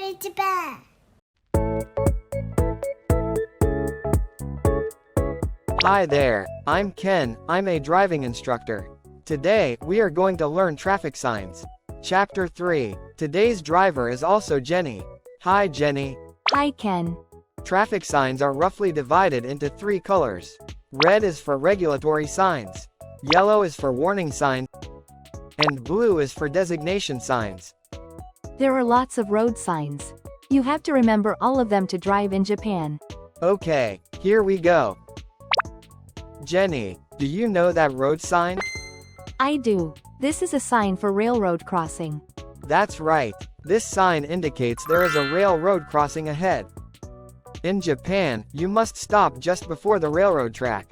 Dive Japan. Hi there, I'm Ken, I'm a driving instructor. Today, we are going to learn traffic signs. Chapter 3. Today's driver is also Jenny. Hi Jenny. Hi Ken. Traffic signs are roughly divided into 3 colors. Red is for regulatory signs. Yellow is for warning signs. And blue is for designation signs. There are lots of road signs. You have to remember all of them to drive in Japan. Okay, here we go. Jenny, do you know that road sign? I do. This is a sign for railroad crossing. That's right. This sign indicates there is a railroad crossing ahead. In Japan, you must stop just before the railroad track.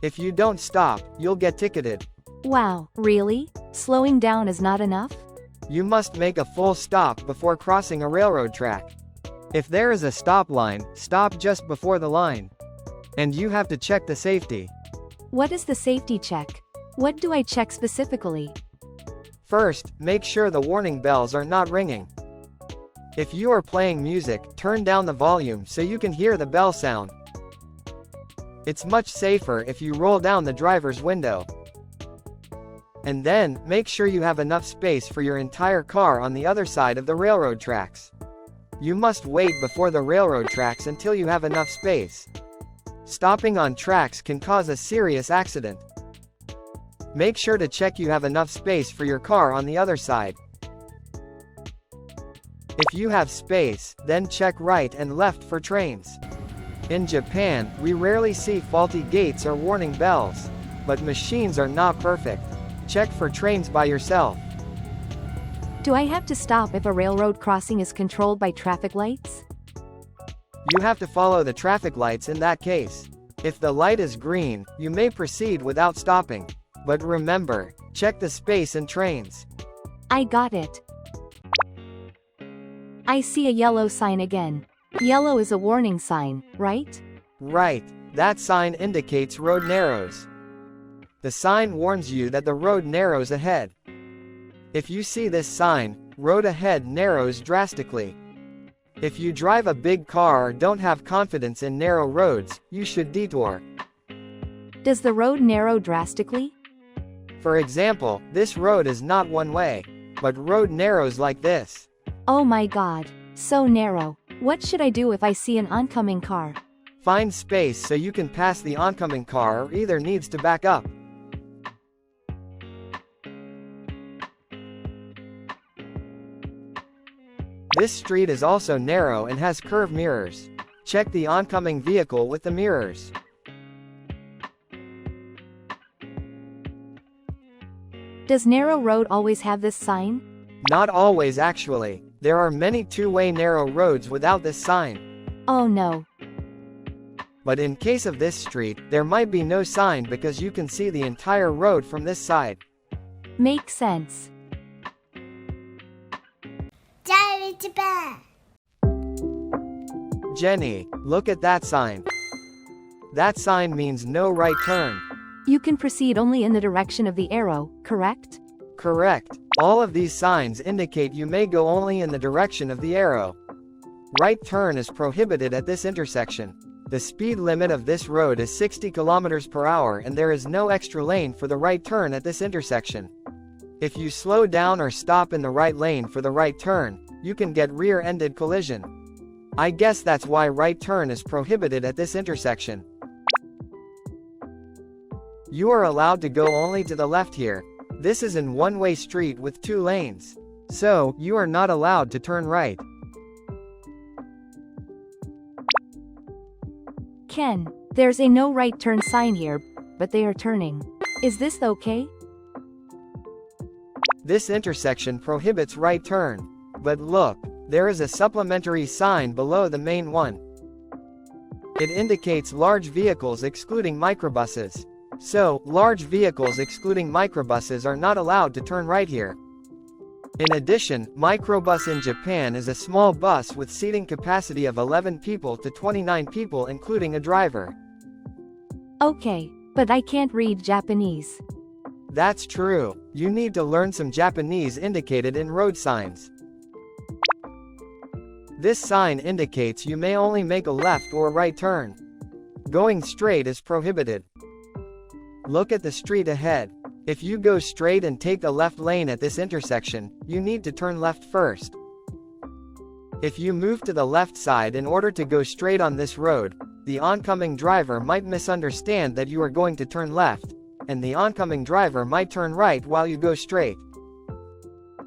If you don't stop, you'll get ticketed. Wow, really? Slowing down is not enough? You must make a full stop before crossing a railroad track. If there is a stop line, stop just before the line. And you have to check the safety. What is the safety check? What do I check specifically? First, make sure the warning bells are not ringing. If you are playing music, turn down the volume so you can hear the bell sound. It's much safer if you roll down the driver's window. And then, make sure you have enough space for your entire car on the other side of the railroad tracks. You must wait before the railroad tracks until you have enough space. Stopping on tracks can cause a serious accident. Make sure to check you have enough space for your car on the other side. If you have space, then check right and left for trains. In Japan, we rarely see faulty gates or warning bells. But machines are not perfect. Check for trains by yourself. Do I have to stop if a railroad crossing is controlled by traffic lights? You have to follow the traffic lights in that case. If the light is green, you may proceed without stopping. But remember, check the space in trains. I got it. I see a yellow sign again. Yellow is a warning sign, right? Right, that sign indicates road narrows. The sign warns you that the road narrows ahead. If you see this sign, road ahead narrows drastically. If you drive a big car or don't have confidence in narrow roads, you should detour. Does the road narrow drastically? For example, this road is not one way, but road narrows like this. Oh my god, so narrow. What should I do if I see an oncoming car? Find space so you can pass the oncoming car or either needs to back up. This street is also narrow and has curved mirrors. Check the oncoming vehicle with the mirrors. Does narrow road always have this sign? Not always actually. There are many two-way narrow roads without this sign. Oh no. But in case of this street, there might be no sign because you can see the entire road from this side. Makes sense. Dive Japan. Jenny, look at that sign. That sign means no right turn. You can proceed only in the direction of the arrow, correct? Correct. All of these signs indicate you may go only in the direction of the arrow. Right turn is prohibited at this intersection. The speed limit of this road is 60 km per hour and there is no extra lane for the right turn at this intersection. If you slow down or stop in the right lane for the right turn, you can get rear-ended collision. I guess that's why right turn is prohibited at this intersection. You are allowed to go only to the left here. This is a one-way street with 2 lanes. So, you are not allowed to turn right. Ken, there's a no right turn sign here, but they are turning. Is this okay? This intersection prohibits right turn. But look, there is a supplementary sign below the main one. It indicates large vehicles excluding microbuses. So, large vehicles excluding microbuses are not allowed to turn right here. In addition, microbus in Japan is a small bus with seating capacity of 11 people to 29 people including a driver. Okay, but I can't read Japanese. That's true. You need to learn some Japanese indicated in road signs. This sign indicates you may only make a left or right turn. Going straight is prohibited. Look at the street ahead. If you go straight and take the left lane at this intersection, you need to turn left first. If you move to the left side in order to go straight on this road, the oncoming driver might misunderstand that you are going to turn left, and the oncoming driver might turn right while you go straight.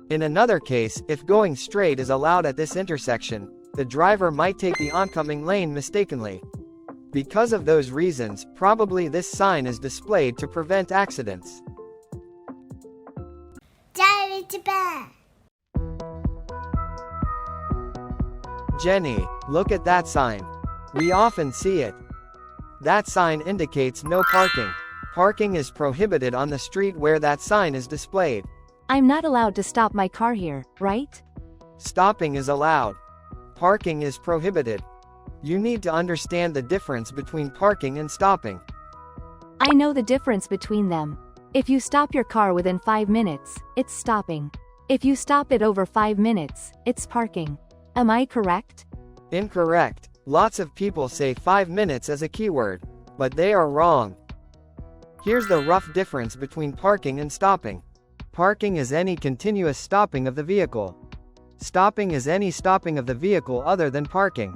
In another case, if going straight is allowed at this intersection, the driver might take the oncoming lane mistakenly. Because of those reasons, probably this sign is displayed to prevent accidents. JYC Japan. Jenny, look at that sign. We often see it. That sign indicates no parking. Parking is prohibited on the street where that sign is displayed. I'm not allowed to stop my car here, right? Stopping is allowed. Parking is prohibited. You need to understand the difference between parking and stopping. I know the difference between them. If you stop your car within 5 minutes, it's stopping. If you stop it over 5 minutes, it's parking. Am I correct? Incorrect. Lots of people say 5 minutes as a keyword, but they are wrong. Here's the rough difference between parking and stopping. Parking is any continuous stopping of the vehicle. Stopping is any stopping of the vehicle other than parking.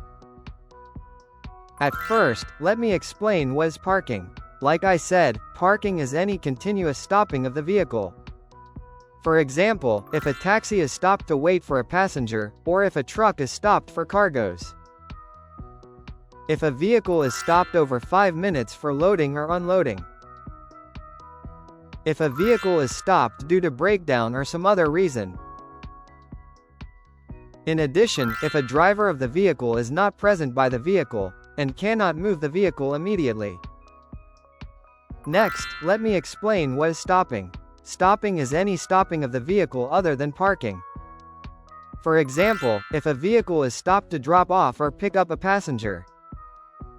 At first, let me explain what is parking. Like I said, parking is any continuous stopping of the vehicle. For example, if a taxi is stopped to wait for a passenger, or if a truck is stopped for cargoes. If a vehicle is stopped over 5 minutes for loading or unloading. If a vehicle is stopped due to breakdown or some other reason. In addition, if a driver of the vehicle is not present by the vehicle, and cannot move the vehicle immediately. Next, let me explain what is stopping. Stopping is any stopping of the vehicle other than parking. For example, if a vehicle is stopped to drop off or pick up a passenger.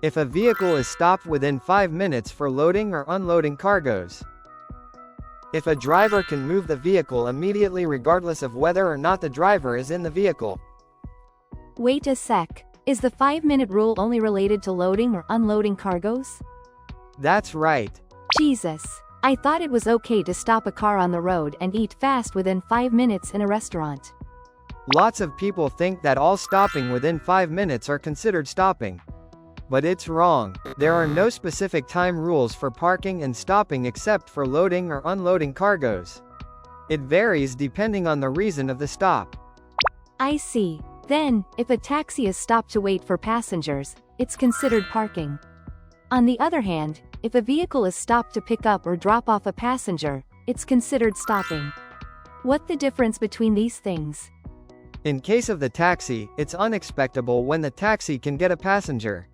If a vehicle is stopped within 5 minutes for loading or unloading cargoes. If a driver can move the vehicle immediately regardless of whether or not the driver is in the vehicle. Wait a sec. Is the 5-minute rule only related to loading or unloading cargoes? That's right. Jesus. I thought it was okay to stop a car on the road and eat fast within 5 minutes in a restaurant. Lots of people think that all stopping within 5 minutes are considered stopping. But it's wrong. There are no specific time rules for parking and stopping except for loading or unloading cargoes. It varies depending on the reason of the stop. I see. Then, if a taxi is stopped to wait for passengers, it's considered parking. On the other hand, if a vehicle is stopped to pick up or drop off a passenger, it's considered stopping. What's the difference between these things? In case of the taxi, it's unexpectable when the taxi can get a passenger.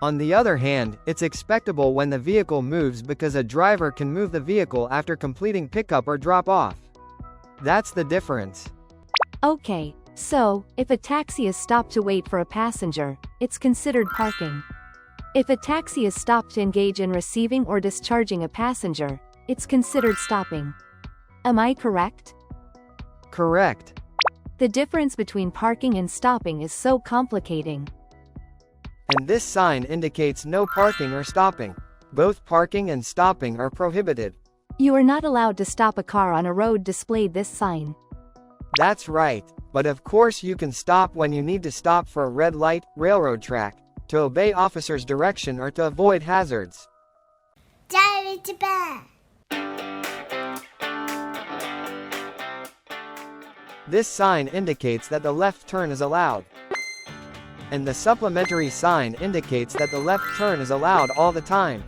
On the other hand, it's expectable when the vehicle moves because a driver can move the vehicle after completing pickup or drop off. That's the difference. Okay, so, if a taxi is stopped to wait for a passenger, it's considered parking. If a taxi is stopped to engage in receiving or discharging a passenger, it's considered stopping. Am I correct? Correct. The difference between parking and stopping is so complicating. And this sign indicates no parking or stopping. Both parking and stopping are prohibited. You are not allowed to stop a car on a road displayed this sign. That's right, but of course you can stop when you need to stop for a red light, railroad track, to obey officers' direction or to avoid hazards. JYC Japan. This sign indicates that the left turn is allowed. And the supplementary sign indicates that the left turn is allowed all the time.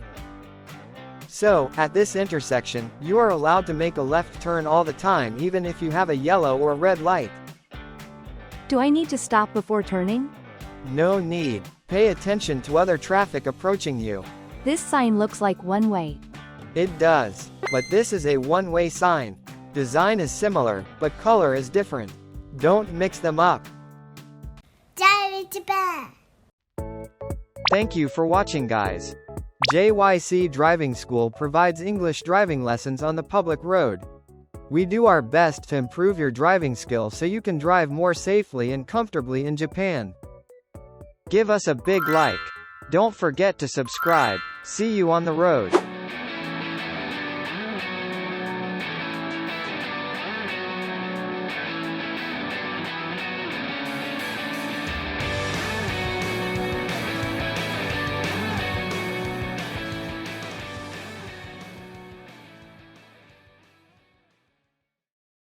So, at this intersection, you are allowed to make a left turn all the time even if you have a yellow or red light. Do I need to stop before turning? No need. Pay attention to other traffic approaching you. This sign looks like one way. It does. But this is a one-way sign. Design is similar, but color is different. Don't mix them up. JYC Japan. Thank you for watching, guys. JYC Driving School provides English driving lessons on the public road. We do our best to improve your driving skills so you can drive more safely and comfortably in Japan. Give us a big like. Don't forget to subscribe. See you on the road.